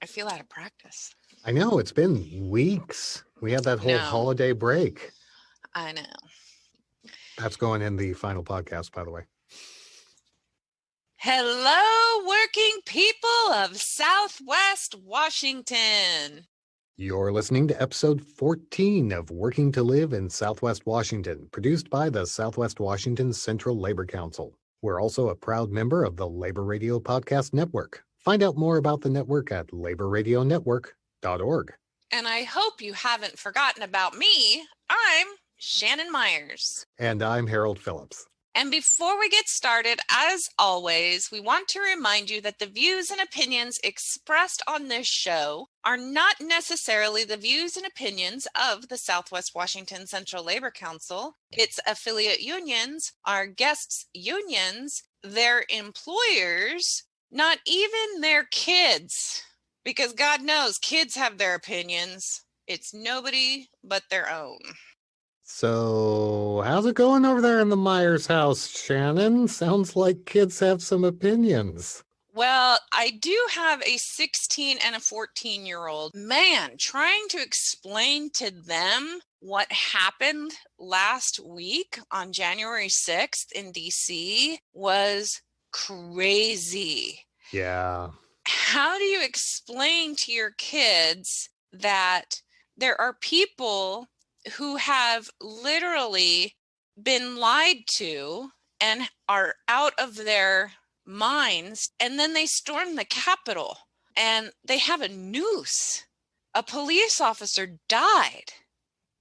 I feel out of practice. I know, it's been weeks. We had that whole No, holiday break. I know. That's going in the final podcast, by the way. Hello, working people of Southwest Washington. You're listening to episode 14 of Working to Live in Southwest Washington, produced by the Southwest Washington Central Labor Council. We're also a proud member of the Labor Radio Podcast Network. Find out more about the network at laborradionetwork.org. And I hope you haven't forgotten about me. I'm Shannon Myers. And I'm Harold Phillips. And before we get started, as always, we want to remind you that the views and opinions expressed on this show are not necessarily the views and opinions of the Southwest Washington Central Labor Council, its affiliate unions, our guests' unions, their employers, not even their kids. Because God knows kids have their opinions. It's nobody but their own. So, how's it going over there in the Myers house, Shannon? Sounds like kids have some opinions. Well, I do have a 16 and a 14-year-old. Man, trying to explain to them what happened last week on January 6th in DC was crazy. Yeah. How do you explain to your kids that there are people who have literally been lied to and are out of their minds, and then they storm the Capitol and they have a noose? A police officer died.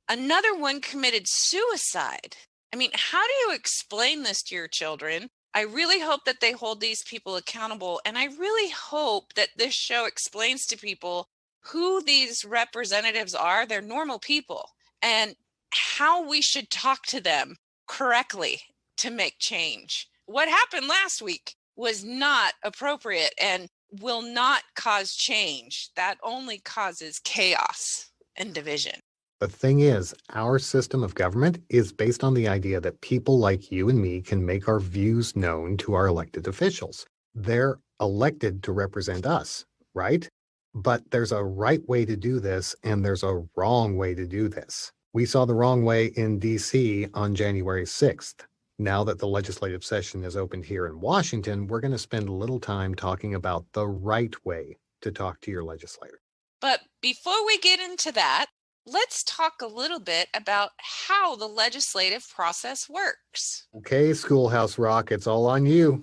Another one committed suicide. I mean, how do you explain this to your children? I really hope that they hold these people accountable, and I really hope that this show explains to people who these representatives are. They're normal people, and how we should talk to them correctly to make change. What happened last week was not appropriate and will not cause change. That only causes chaos and division. The thing is, our system of government is based on the idea that people like you and me can make our views known to our elected officials. They're elected to represent us, right? But there's a right way to do this, and there's a wrong way to do this. We saw the wrong way in DC on January 6th. Now that the legislative session is opened here in Washington, we're going to spend a little time talking about the right way to talk to your legislator. But before we get into that, let's talk a little bit about how the legislative process works. Okay, Schoolhouse Rock, it's all on you.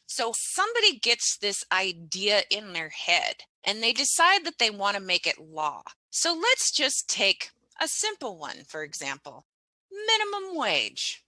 So somebody gets this idea in their head and they decide that they want to make it law. So let's just take a simple one, for example, minimum wage.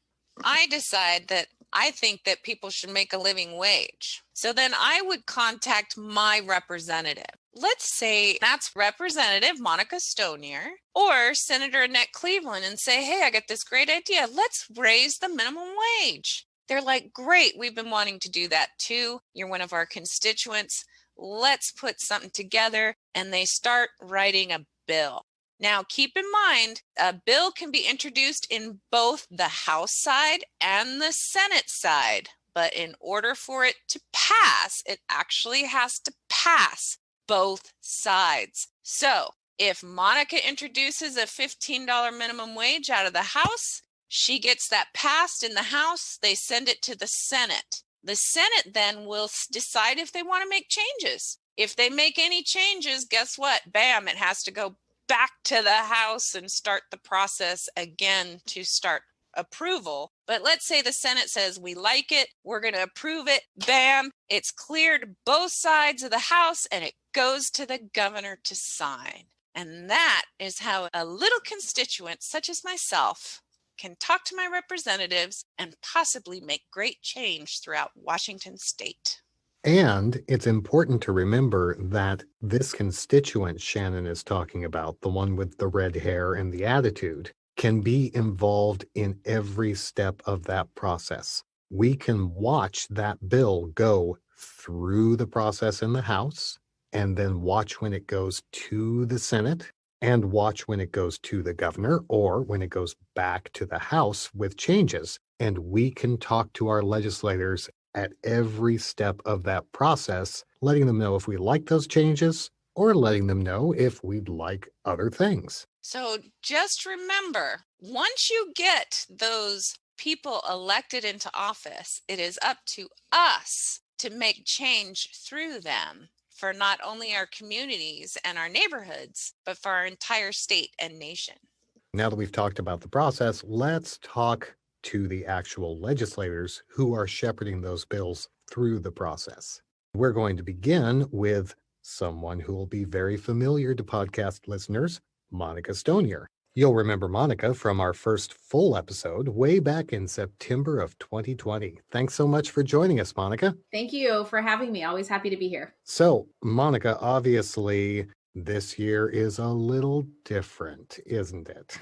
I decide that I think that people should make a living wage. So then I would contact my representative. Let's say that's Representative Monica Stonier or Senator Annette Cleveland, and say, hey, I got this great idea. Let's raise the minimum wage. They're like, great, we've been wanting to do that too. You're one of our constituents. Let's put something together. And they start writing a bill. Now, keep in mind, a bill can be introduced in both the House side and the Senate side. But in order for it to pass, it actually has to pass both sides. So if Monica introduces a $15 minimum wage out of the House, she gets that passed in the House. They send it to the Senate. The Senate then will decide if they want to make changes. If they make any changes, guess what? Bam, it has to go back to the House and start the process again to start approval. But let's say the Senate says, we like it, we're going to approve it. Bam, it's cleared both sides of the House and it goes to the governor to sign. And that is how a little constituent such as myself can talk to my representatives and possibly make great change throughout Washington state. And it's important to remember that this constituent Shannon is talking about, the one with the red hair and the attitude, can be involved in every step of that process. We can watch that bill go through the process in the House, and then watch when it goes to the Senate, and watch when it goes to the governor, or when it goes back to the House with changes. And we can talk to our legislators at every step of that process, letting them know if we like those changes or letting them know if we'd like other things. So just remember, once you get those people elected into office, it is up to us to make change through them for not only our communities and our neighborhoods, but for our entire state and nation. Now that we've talked about the process, let's talk to the actual legislators who are shepherding those bills through the process. We're going to begin with someone who will be very familiar to podcast listeners, Monica Stonier. You'll remember Monica from our first full episode way back in September of 2020. Thanks so much for joining us, Monica. Thank you for having me. Always happy to be here. So, Monica, obviously, this year is a little different, isn't it?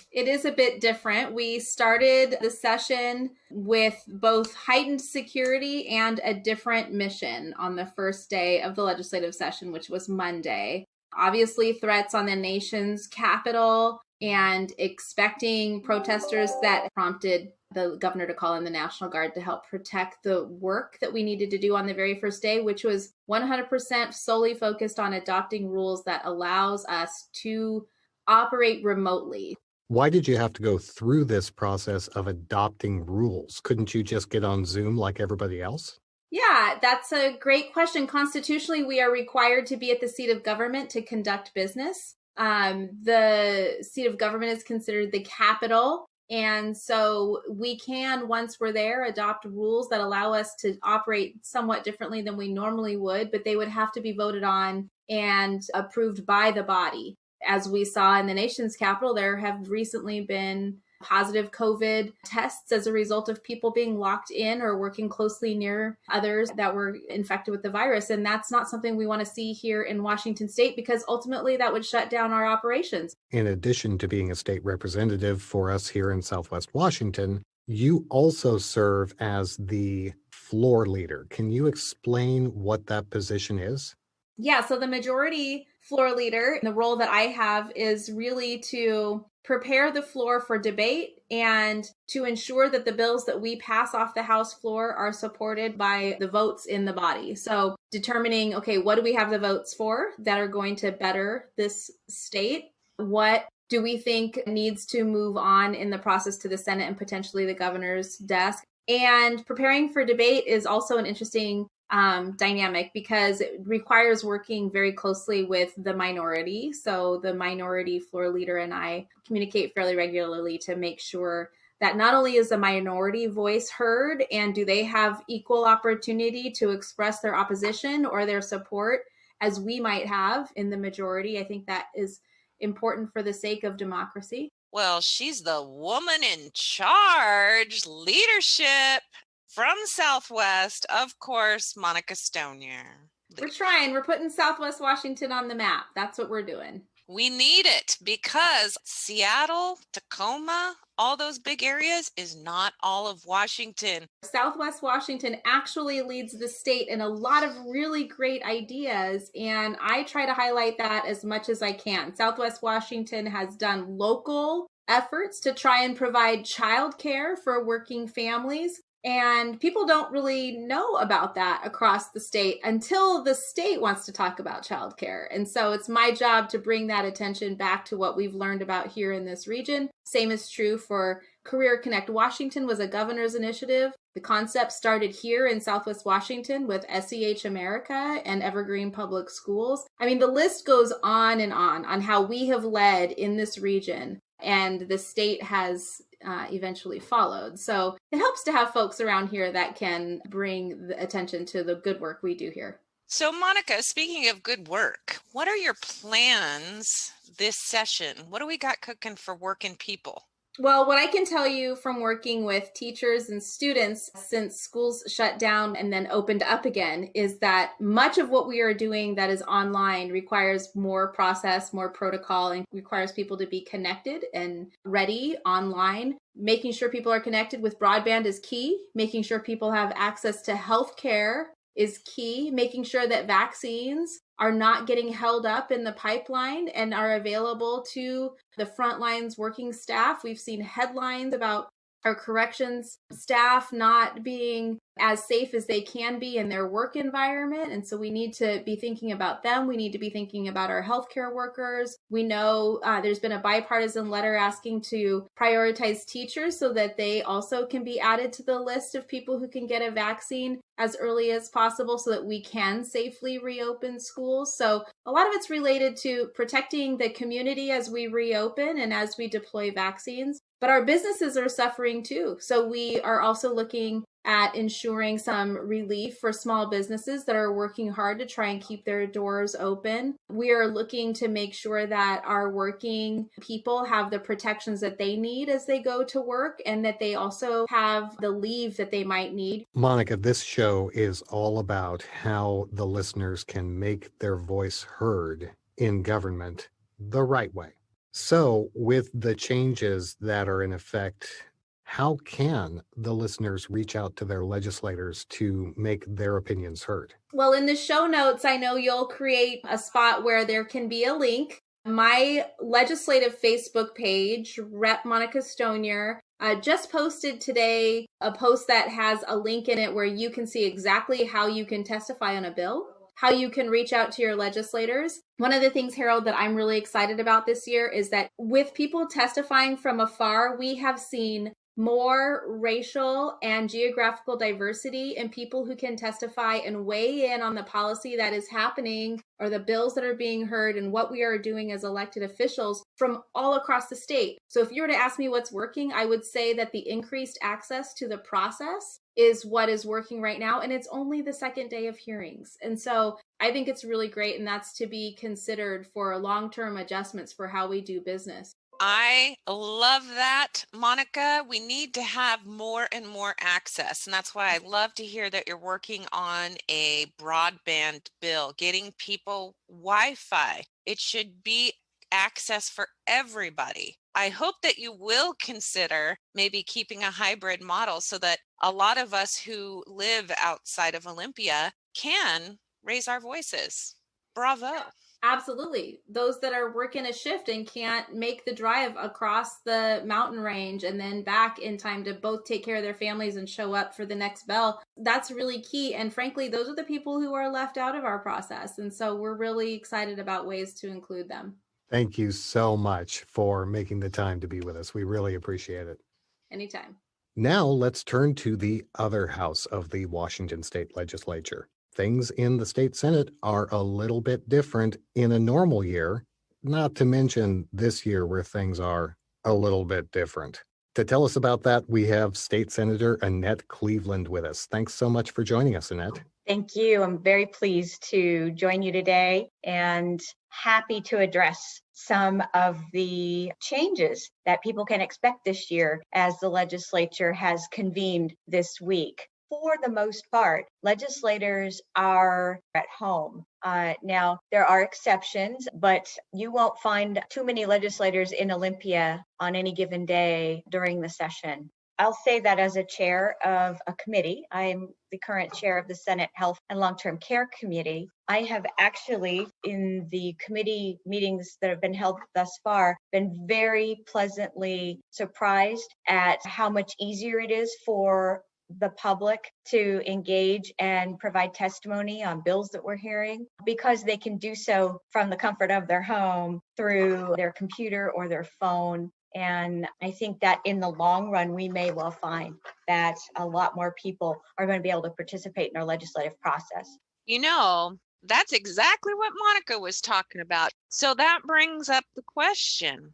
It is a bit different. We started the session with both heightened security and a different mission on the first day of the legislative session, which was Monday. Obviously, threats on the nation's capital and expecting protesters that prompted the governor to call in the National Guard to help protect the work that we needed to do on the very first day, which was 100% solely focused on adopting rules that allows us to operate remotely. Why did you have to go through this process of adopting rules? Couldn't you just get on Zoom like everybody else? Yeah, that's a great question. Constitutionally, we are required to be at the seat of government to conduct business. The seat of government is considered the capital. And so we can, once we're there, adopt rules that allow us to operate somewhat differently than we normally would, but they would have to be voted on and approved by the body. As we saw in the nation's capital, there have recently been positive COVID tests as a result of people being locked in or working closely near others that were infected with the virus. And that's not something we want to see here in Washington state, because ultimately that would shut down our operations. In addition to being a state representative for us here in Southwest Washington, you also serve as the floor leader. Can you explain what that position is? Yeah, so the majority floor leader, the role that I have is really to prepare the floor for debate and to ensure that the bills that we pass off the House floor are supported by the votes in the body. So determining, okay, what do we have the votes for that are going to better this state? What do we think needs to move on in the process to the Senate and potentially the governor's desk? And preparing for debate is also an interesting dynamic because it requires working very closely with the minority. So the minority floor leader and I communicate fairly regularly to make sure that not only is the minority voice heard and do they have equal opportunity to express their opposition or their support as we might have in the majority. I think that is important for the sake of democracy. Well, she's the woman in charge, leadership. From Southwest, of course, Monica Stonier. We're trying. We're putting Southwest Washington on the map. That's what we're doing. We need it because Seattle, Tacoma, all those big areas is not all of Washington. Southwest Washington actually leads the state in a lot of really great ideas, and I try to highlight that as much as I can. Southwest Washington has done local efforts to try and provide childcare for working families. And people don't really know about that across the state until the state wants to talk about childcare. And so it's my job to bring that attention back to what we've learned about here in this region. Same is true for Career Connect Washington was a governor's initiative. The concept started here in Southwest Washington with SEH America and Evergreen Public Schools. I mean, the list goes on how we have led in this region. And the state has eventually followed. So it helps to have folks around here that can bring the attention to the good work we do here. So Monica, speaking of good work, what are your plans this session? What do we got cooking for working people? Well, what I can tell you from working with teachers and students since schools shut down and then opened up again is that much of what we are doing that is online requires more process, more protocol, and requires people to be connected and ready online. Making sure people are connected with broadband is key. Making sure people have access to health care is key. Making sure that vaccines are not getting held up in the pipeline and are available to the front lines working staff. We've seen headlines about our corrections staff not being as safe as they can be in their work environment. And so we need to be thinking about them. We need to be thinking about our healthcare workers. We know there's been a bipartisan letter asking to prioritize teachers so that they also can be added to the list of people who can get a vaccine as early as possible so that we can safely reopen schools. So a lot of it's related to protecting the community as we reopen and as we deploy vaccines. But our businesses are suffering too. So we are also looking at ensuring some relief for small businesses that are working hard to try and keep their doors open. We are looking to make sure that our working people have the protections that they need as they go to work and that they also have the leave that they might need. Monica, this show is all about how the listeners can make their voice heard in government the right way. So, with the changes that are in effect, how can the listeners reach out to their legislators to make their opinions heard? Well, in the show notes, I know you'll create a spot where there can be a link. My legislative Facebook page, Rep. Monica Stonier, just posted today a post that has a link in it where you can see exactly how you can testify on a bill, how you can reach out to your legislators. One of the things, Harold, that I'm really excited about this year is that with people testifying from afar, we have seen more racial and geographical diversity in people who can testify and weigh in on the policy that is happening or the bills that are being heard and what we are doing as elected officials from all across the state. So if you were to ask me what's working, I would say that the increased access to the process is what is working right now. And it's only the second day of hearings. And so I think it's really great. And that's to be considered for long-term adjustments for how we do business. I love that, Monica. We need to have more and more access. And that's why I love to hear that you're working on a broadband bill, getting people Wi-Fi. It should be access for everybody. I hope that you will consider maybe keeping a hybrid model so that a lot of us who live outside of Olympia can raise our voices. Bravo. Absolutely. Those that are working a shift and can't make the drive across the mountain range and then back in time to both take care of their families and show up for the next bell, that's really key. And frankly, those are the people who are left out of our process. And so we're really excited about ways to include them. Thank you so much for making the time to be with us. We really appreciate it. Anytime. Now let's turn to the other house of the Washington State Legislature. Things in the state Senate are a little bit different in a normal year, not to mention this year where things are a little bit different. To tell us about that, we have State Senator Annette Cleveland with us. Thanks so much for joining us, Annette. Thank you. I'm very pleased to join you today and happy to address some of the changes that people can expect this year as the legislature has convened this week. For the most part, legislators are at home. Now, there are exceptions, but you won't find too many legislators in Olympia on any given day during the session. I'll say that as a chair of a committee, I'm the current chair of the Senate Health and Long-Term Care Committee. I have actually, in the committee meetings that have been held thus far, been very pleasantly surprised at how much easier it is for the public to engage and provide testimony on bills that we're hearing because they can do so from the comfort of their home through their computer or their phone. And I think that in the long run, we may well find that a lot more people are going to be able to participate in our legislative process. You know, that's exactly what Monica was talking about. So that brings up the question.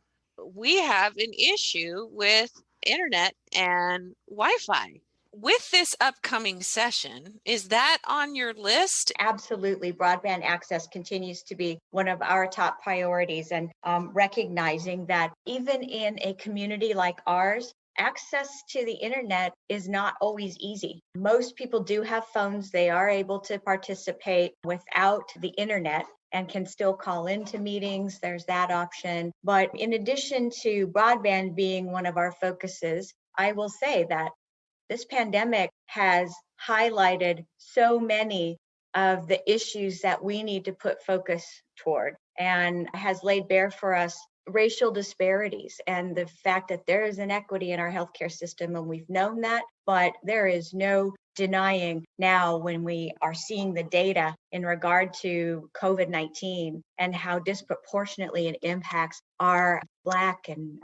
We have an issue with internet and Wi-Fi. With this upcoming session, is that on your list? Absolutely. Broadband access continues to be one of our top priorities, and recognizing that even in a community like ours, access to the internet is not always easy. Most people do have phones. They are able to participate without the internet and can still call into meetings. There's that option. But in addition to broadband being one of our focuses, I will say that this pandemic has highlighted so many of the issues that we need to put focus toward and has laid bare for us racial disparities and the fact that there is inequity in our healthcare system, and we've known that, but there is no denying now when we are seeing the data in regard to COVID-19 and how disproportionately it impacts our Black and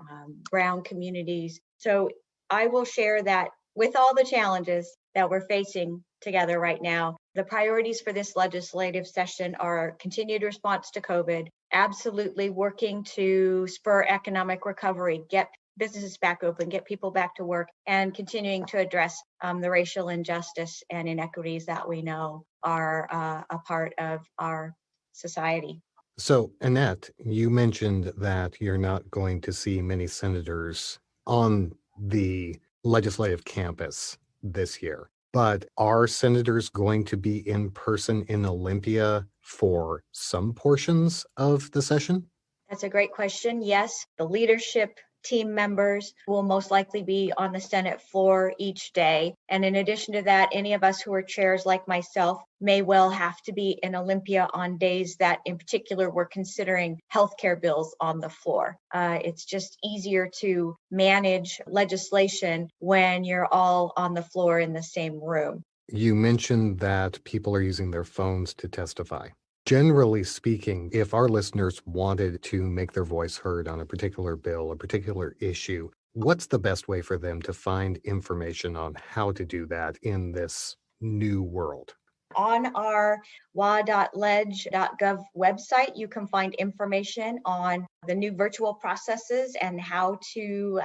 brown communities. So I will share that with all the challenges that we're facing together right now, the priorities for this legislative session are continued response to COVID, absolutely working to spur economic recovery, get businesses back open, get people back to work, and continuing to address the racial injustice and inequities that we know are a part of our society. So, Annette, you mentioned that you're not going to see many senators on the legislative campus this year, but are senators going to be in person in Olympia for some portions of the session? That's a great question. Yes, the leadership team members will most likely be on the Senate floor each day. And in addition to that, any of us who are chairs like myself may well have to be in Olympia on days that in particular we're considering healthcare bills on the floor. It's just easier to manage legislation when you're all on the floor in the same room. You mentioned that people are using their phones to testify. Generally speaking, if our listeners wanted to make their voice heard on a particular bill, a particular issue, what's the best way for them to find information on how to do that in this new world? On our wa.leg.gov website, you can find information on the new virtual processes and how to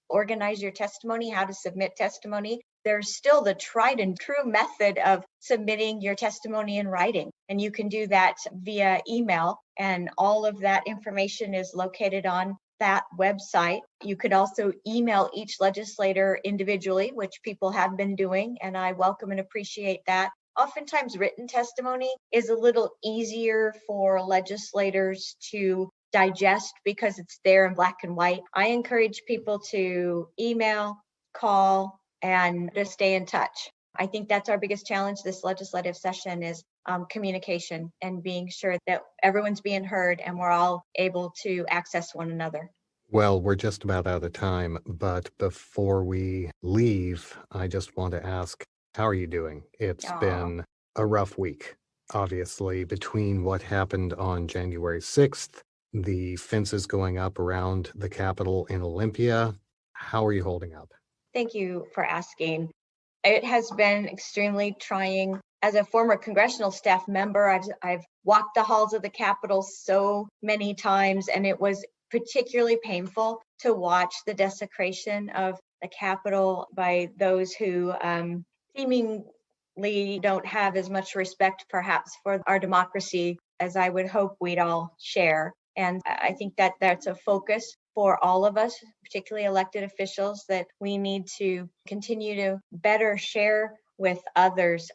organize your testimony, how to submit testimony. There's still the tried and true method of submitting your testimony in writing, and you can do that via email, and all of that information is located on that website. You could also email each legislator individually, which people have been doing, and I welcome and appreciate that. Oftentimes written testimony is a little easier for legislators to digest because it's there in black and white. I encourage people to email, call, and to stay in touch. I think that's our biggest challenge this legislative session is communication and being sure that everyone's being heard and we're all able to access one another. Well, we're just about out of time, but before we leave, I just want to ask, how are you doing? It's been a rough week, obviously, between what happened on January 6th, the fences going up around the Capitol in Olympia. How are you holding up? Thank you for asking. It has been extremely trying. As a former congressional staff member, I've walked the halls of the Capitol so many times, and it was particularly painful to watch the desecration of the Capitol by those who seemingly don't have as much respect, perhaps, for our democracy as I would hope we'd all share. And I think that that's a focus for all of us, particularly elected officials, that we need to continue to better share with others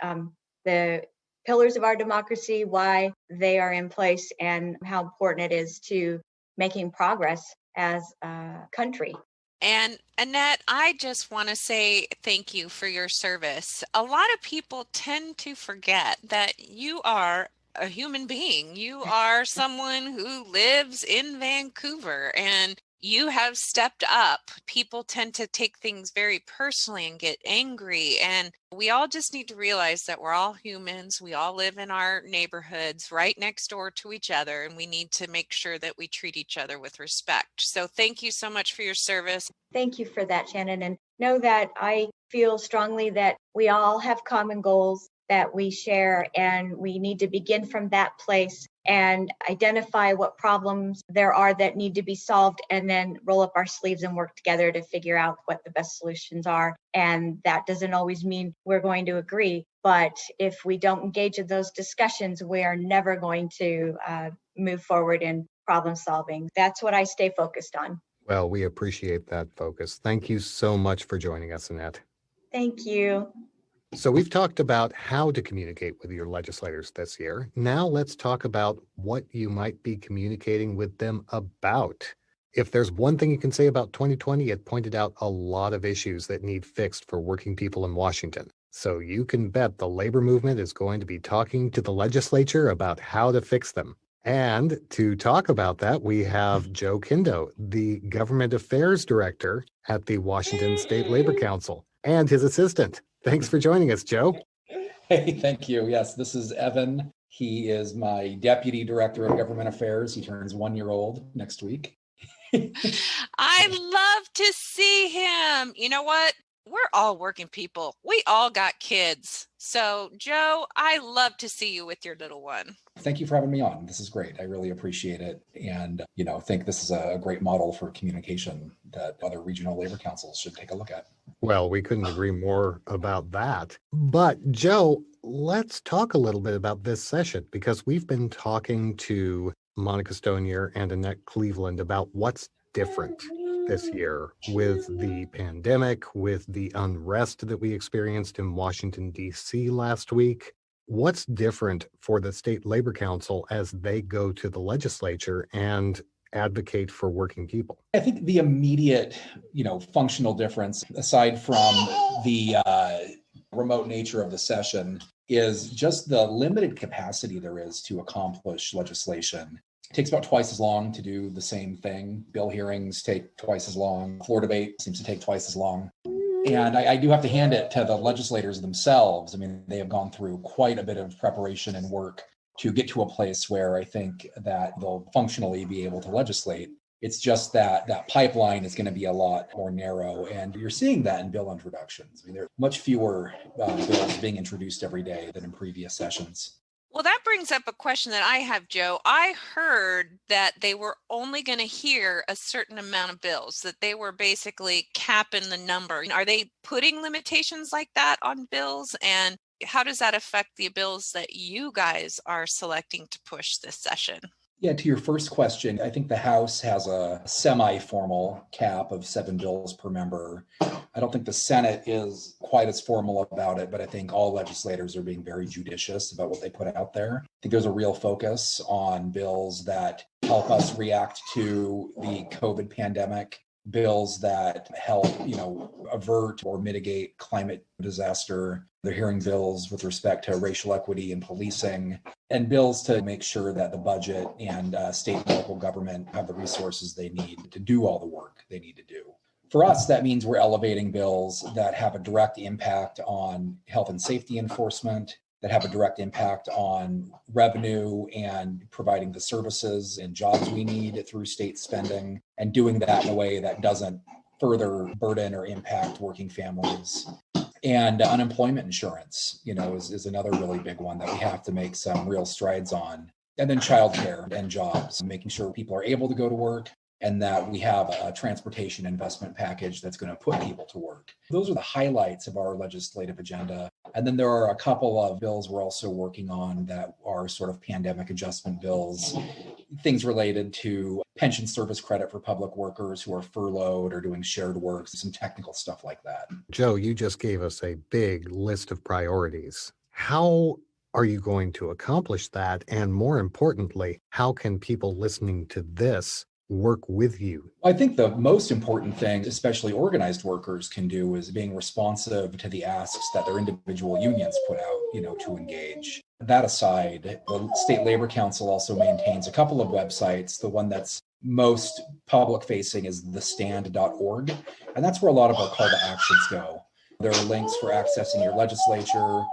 the pillars of our democracy, why they are in place, and how important it is to making progress as a country. And Annette, I just want to say thank you for your service. A lot of people tend to forget that you are a human being. You are someone who lives in Vancouver and you have stepped up. People tend to take things very personally and get angry. And we all just need to realize that we're all humans. We all live in our neighborhoods right next door to each other. And we need to make sure that we treat each other with respect. So thank you so much for your service. Thank you for that, Shannon. And know that I feel strongly that we all have common goals that we share, and we need to begin from that place and identify what problems there are that need to be solved, and then roll up our sleeves and work together to figure out what the best solutions are. And that doesn't always mean we're going to agree, but if we don't engage in those discussions, we are never going to move forward in problem solving. That's what I stay focused on. Well, we appreciate that focus. Thank you so much for joining us, Annette. Thank you. So we've talked about how to communicate with your legislators this year. Now let's talk about what you might be communicating with them about. If there's one thing you can say about 2020, it pointed out a lot of issues that need fixed for working people in Washington. So you can bet the labor movement is going to be talking to the legislature about how to fix them. And to talk about that, we have Joe Kindo, the Government Affairs Director at the Washington State Labor Council, and his assistant. Thanks for joining us, Joe. Hey, thank you. Yes, this is Evan. He is my Deputy Director of Government Affairs. He turns 1 year old next week. I love to see him. You know what? We're all working people. We all got kids. So, Joe, I love to see you with your little one. Thank you for having me on. This is great. I really appreciate it. And, think this is a great model for communication that other regional labor councils should take a look at. Well, we couldn't agree more about that. But, Joe, let's talk a little bit about this session, because we've been talking to Monica Stonier and Annette Cleveland about what's different this year with the pandemic, with the unrest that we experienced in Washington, D.C. last week. What's different for the State Labor Council as they go to the legislature and advocate for working people? I think the immediate, functional difference, aside from the remote nature of the session, is just the limited capacity there is to accomplish legislation. It takes about twice as long to do the same thing. Bill hearings take twice as long. Floor debate seems to take twice as long. And I do have to hand it to the legislators themselves. I mean, they have gone through quite a bit of preparation and work to get to a place where I think that they'll functionally be able to legislate. It's just that pipeline is going to be a lot more narrow. And you're seeing that in bill introductions. I mean, there are much fewer bills being introduced every day than in previous sessions. Well, that brings up a question that I have, Joe. I heard that they were only going to hear a certain amount of bills, that they were basically capping the number. Are they putting limitations like that on bills? And how does that affect the bills that you guys are selecting to push this session? Yeah, to your first question, I think the House has a semi-formal cap of 7 bills per member. I don't think the Senate is quite as formal about it, but I think all legislators are being very judicious about what they put out there. I think there's a real focus on bills that help us react to the COVID pandemic, bills that help, avert or mitigate climate disaster. They're hearing bills with respect to racial equity and policing, and bills to make sure that the budget and state and local government have the resources they need to do all the work they need to do. For us, that means we're elevating bills that have a direct impact on health and safety enforcement, that have a direct impact on revenue and providing the services and jobs we need through state spending, and doing that in a way that doesn't further burden or impact working families. And unemployment insurance, is another really big one that we have to make some real strides on. And then childcare and jobs, making sure people are able to go to work, and that we have a transportation investment package that's going to put people to work. Those are the highlights of our legislative agenda. And then there are a couple of bills we're also working on that are sort of pandemic adjustment bills, things related to pension service credit for public workers who are furloughed or doing shared work, some technical stuff like that. Joe, you just gave us a big list of priorities. How are you going to accomplish that? And more importantly, how can people listening to this work with you? I think the most important thing, especially organized workers can do, is being responsive to the asks that their individual unions put out, to engage. That aside, the State Labor Council also maintains a couple of websites. The one that's most public facing is thestand.org. And that's where a lot of our call to actions go. There are links for accessing your legislature.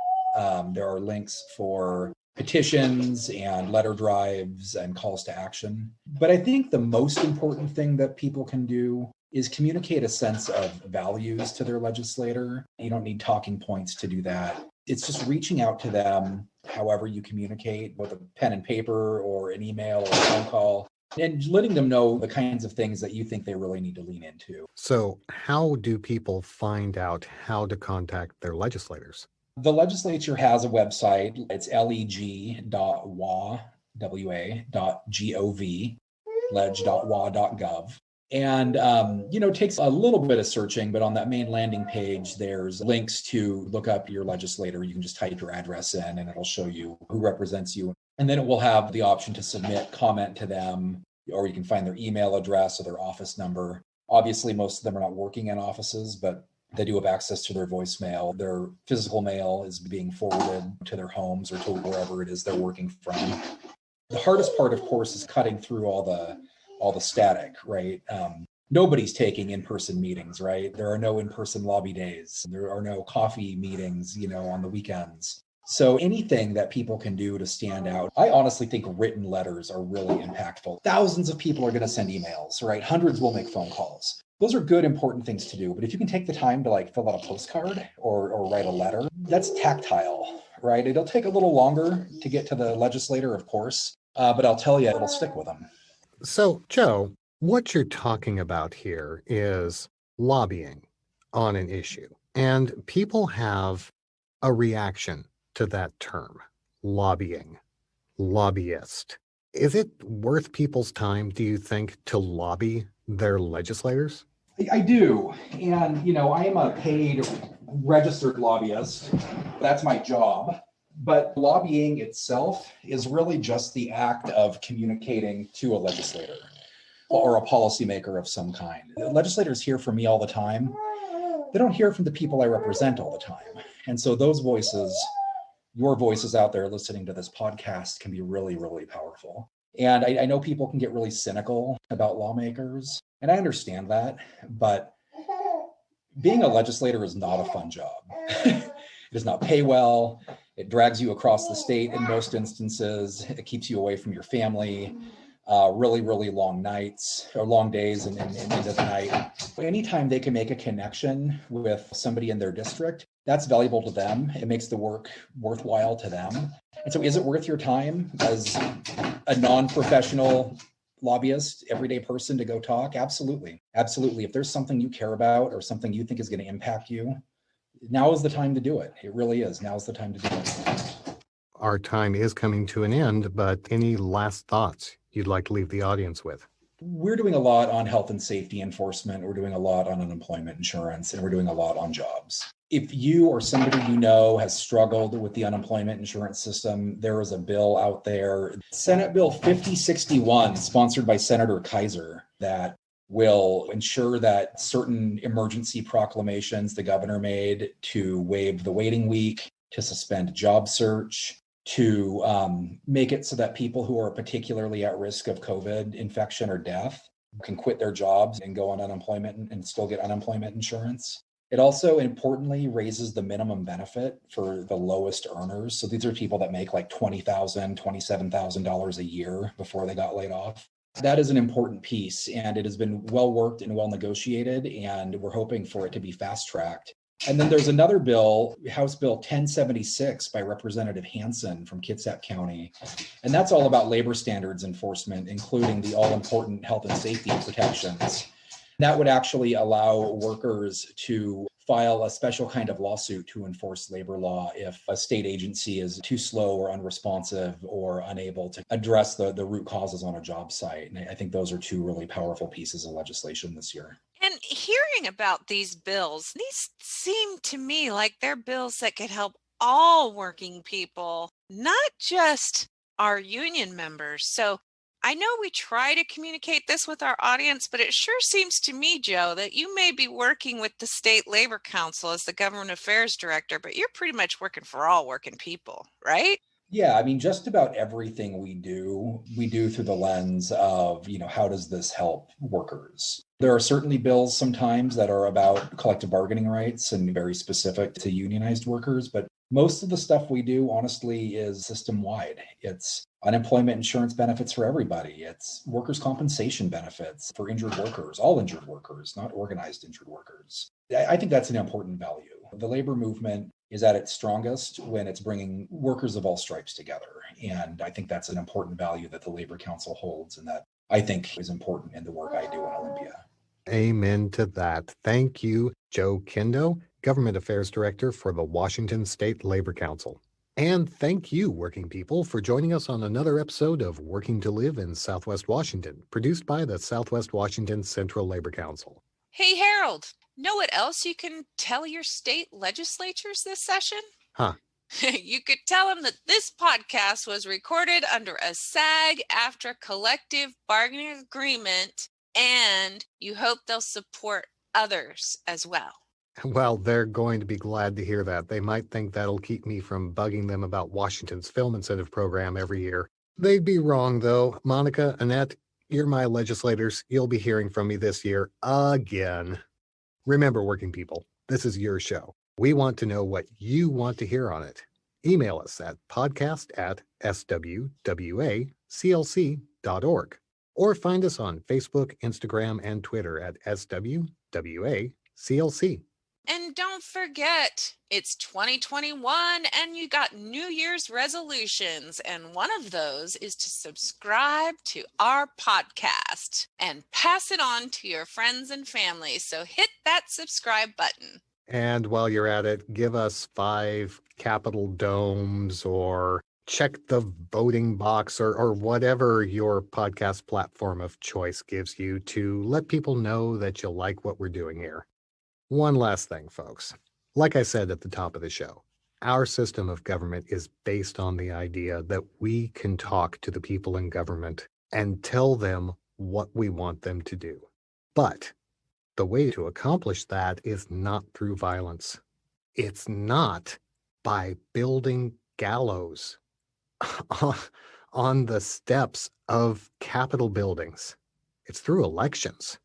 There are links for petitions and letter drives and calls to action. But I think the most important thing that people can do is communicate a sense of values to their legislator. You don't need talking points to do that. It's just reaching out to them, however you communicate, with a pen and paper or an email or a phone call, and letting them know the kinds of things that you think they really need to lean into. So how do people find out how to contact their legislators? The legislature has a website. It's leg.wa.gov, leg.wa.gov. And, it takes a little bit of searching, but on that main landing page, there's links to look up your legislator. You can just type your address in and it'll show you who represents you. And then it will have the option to submit comment to them, or you can find their email address or their office number. Obviously, most of them are not working in offices, but they do have access to their voicemail. Their physical mail is being forwarded to their homes or to wherever it is they're working from. The hardest part, of course, is cutting through all the static, right? Nobody's taking in-person meetings, right? There are no in-person lobby days. There are no coffee meetings, on the weekends. So anything that people can do to stand out, I honestly think written letters are really impactful. Thousands of people are going to send emails, right? Hundreds will make phone calls. Those are good, important things to do. But if you can take the time to fill out a postcard or write a letter, that's tactile, right? It'll take a little longer to get to the legislator, of course, but I'll tell you, it'll stick with them. So, Joe, what you're talking about here is lobbying on an issue. And people have a reaction to that term, lobbying, lobbyist. Is it worth people's time, do you think, to lobby their legislators? I do. And, I am a paid registered lobbyist. That's my job. But lobbying itself is really just the act of communicating to a legislator or a policymaker of some kind. The legislators hear from me all the time. They don't hear from the people I represent all the time. And so those voices, your voices out there listening to this podcast, can be really, really powerful. And I know people can get really cynical about lawmakers, and I understand that, but being a legislator is not a fun job. It does not pay well. It drags you across the state in most instances. It keeps you away from your family. Really, really long nights or long days and into the night. Anytime they can make a connection with somebody in their district, that's valuable to them. It makes the work worthwhile to them. And so is it worth your time as a non-professional lobbyist, everyday person to go talk? Absolutely. Absolutely. If there's something you care about or something you think is going to impact you, now is the time to do it. It really is. Now is the time to do it. Our time is coming to an end, but any last thoughts you'd like to leave the audience with? We're doing a lot on health and safety enforcement. We're doing a lot on unemployment insurance, and we're doing a lot on jobs. If you or somebody you know has struggled with the unemployment insurance system, there is a bill out there, Senate Bill 5061, sponsored by Senator Kaiser, that will ensure that certain emergency proclamations the governor made to waive the waiting week, to suspend job search, to make it so that people who are particularly at risk of COVID infection or death can quit their jobs and go on unemployment and still get unemployment insurance. It also importantly raises the minimum benefit for the lowest earners. So these are people that make like $20,000, $27,000 a year before they got laid off. That is an important piece, and it has been well worked and well negotiated, and we're hoping for it to be fast tracked. And then there's another bill, House Bill 1076 by Representative Hansen from Kitsap County. And that's all about labor standards enforcement, including the all-important health and safety protections. That would actually allow workers to file a special kind of lawsuit to enforce labor law if a state agency is too slow or unresponsive or unable to address the root causes on a job site. And I think those are two really powerful pieces of legislation this year. And hearing about these bills, these seem to me like they're bills that could help all working people, not just our union members. So I know we try to communicate this with our audience, but it sure seems to me, Joe, that you may be working with the State Labor Council as the Government Affairs Director, but you're pretty much working for all working people, right? Yeah, I mean, just about everything we do through the lens of, how does this help workers? There are certainly bills sometimes that are about collective bargaining rights and very specific to unionized workers, but most of the stuff we do, honestly, is system-wide. It's unemployment insurance benefits for everybody. It's workers' compensation benefits for injured workers, all injured workers, not organized injured workers. I think that's an important value. The labor movement is at its strongest when it's bringing workers of all stripes together. And I think that's an important value that the Labor Council holds and that I think is important in the work I do in Olympia. Amen to that. Thank you, Joe Kindo, Government Affairs Director for the Washington State Labor Council. And thank you, working people, for joining us on another episode of Working to Live in Southwest Washington, produced by the Southwest Washington Central Labor Council. Hey, Harold, know what else you can tell your state legislatures this session? Huh. You could tell them that this podcast was recorded under a SAG-AFTRA collective bargaining agreement, and you hope they'll support others as well. Well, they're going to be glad to hear that. They might think that'll keep me from bugging them about Washington's film incentive program every year. They'd be wrong, though. Monica, Annette, you're my legislators. You'll be hearing from me this year again. Remember, working people, this is your show. We want to know what you want to hear on it. Email us at podcast@swwaclc.org or find us on Facebook, Instagram, and Twitter at swwaclc. And don't forget, it's 2021 and you got New Year's resolutions. And one of those is to subscribe to our podcast and pass it on to your friends and family. So hit that subscribe button. And while you're at it, give us 5 Capitol domes or check the voting box or whatever your podcast platform of choice gives you to let people know that you like what we're doing here. One last thing, folks. Like I said at the top of the show, our system of government is based on the idea that we can talk to the people in government and tell them what we want them to do. But the way to accomplish that is not through violence. It's not by building gallows on the steps of Capitol buildings. It's through elections.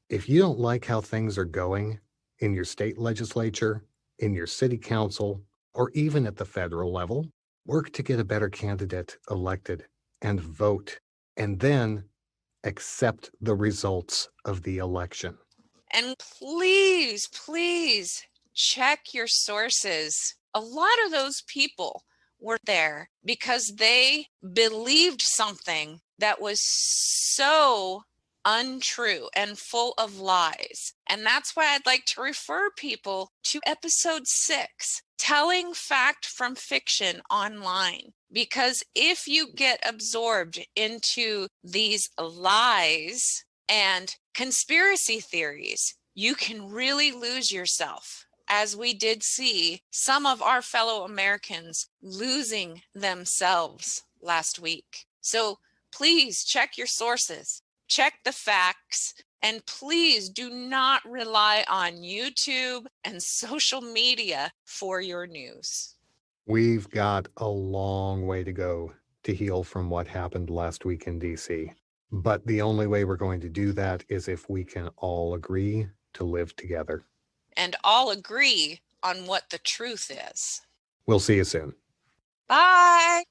If you don't like how things are going in your state legislature, in your city council, or even at the federal level, work to get a better candidate elected and vote, and then accept the results of the election. And please, please check your sources. A lot of those people were there because they believed something that was so untrue and full of lies. And that's why I'd like to refer people to episode 6, Telling Fact from Fiction Online. Because if you get absorbed into these lies and conspiracy theories, you can really lose yourself, as we did see some of our fellow Americans losing themselves last week. So please check your sources, check the facts, and please do not rely on YouTube and social media for your news. We've got a long way to go to heal from what happened last week in DC. But the only way we're going to do that is if we can all agree to live together. And all agree on what the truth is. We'll see you soon. Bye.